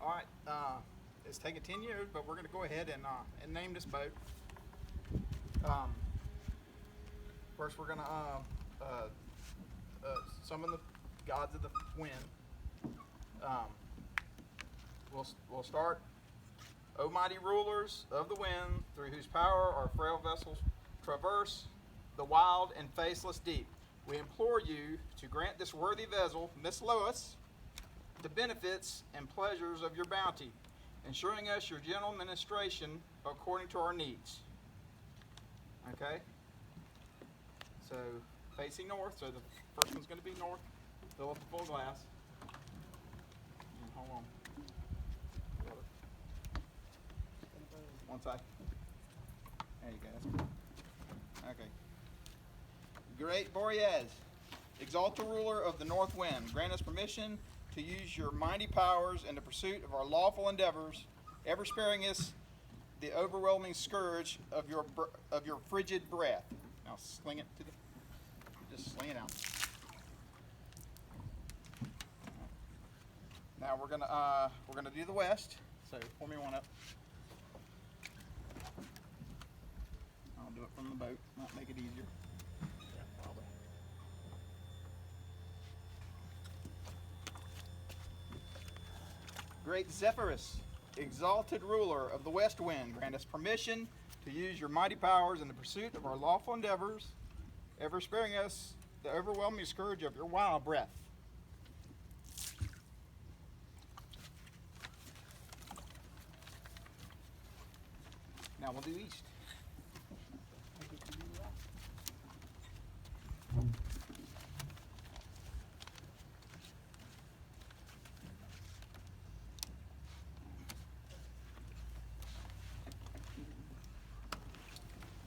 All right, it's taken 10 years, but we're going to go ahead and name this boat. First, we're going to summon the gods of the wind. We'll start. O mighty rulers of the wind, through whose power our frail vessels traverse the wild and faceless deep, we implore you to grant this worthy vessel, Miss Lois, the benefits and pleasures of your bounty, ensuring us your gentle ministration according to our needs. Okay? So, facing north, so the first one's going to be north. Fill up the full glass. And hold on. One side. There you go. That's good. Okay. Great Boreas, exalted ruler of the north wind, grant us permission to use your mighty powers in the pursuit of our lawful endeavors, ever sparing us the overwhelming scourge of your frigid breath. Now sling it to the, just sling it out. Now we're gonna do the west. So pour me one up. I'll do it from the boat. Might make it easier. Yeah, probably. Great Zephyrus, exalted ruler of the west wind, grant us permission to use your mighty powers in the pursuit of our lawful endeavors, ever sparing us the overwhelming scourge of your wild breath. Now we'll do east.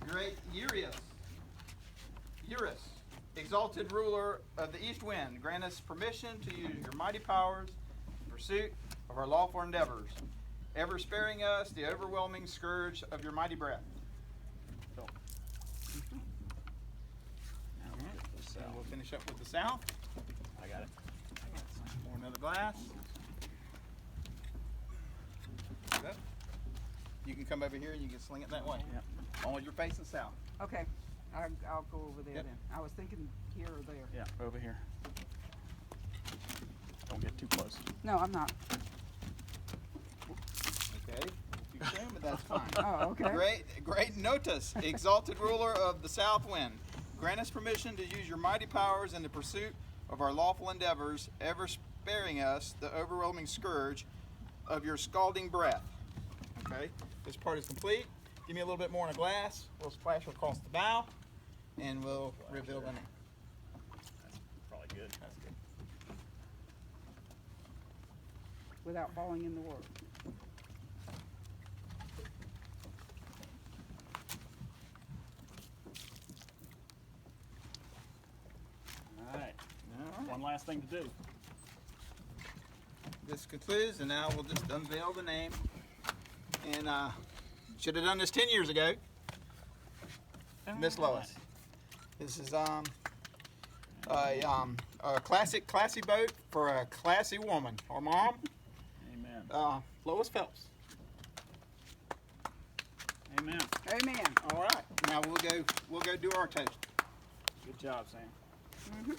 Great Eurus, exalted ruler of the east wind, grant us permission to use your mighty powers in pursuit of our lawful endeavors, ever sparing us the overwhelming scourge of your mighty breath. Cool. So we'll finish up with the south. I got it. Pour another glass. Good. You can come over here and you can sling it that way. Yep. Only you're facing south. Okay, I'll go over there Yep. then. I was thinking here or there. Yeah, over here. Don't get too close. No, I'm not. Okay. Too soon, but that's fine. Oh, okay. Great Notus, exalted ruler of the south wind, grant us permission to use your mighty powers in the pursuit of our lawful endeavors, ever sparing us the overwhelming scourge of your scalding breath. Okay, this part is complete. Give me a little bit more in a glass. We'll splash across the bow, and we'll reveal the name. That's probably good. That's good. Without falling in the water. All right. All right. One last thing to do. This concludes, and now we'll just unveil the name. And should have done this 10 years ago. Miss Lois. This is a classy boat for a classy woman. Our mom, Amen. Lois Phelps. Amen. Amen. All right. Now we'll go do our toast. Good job, Sam. Mm-hmm.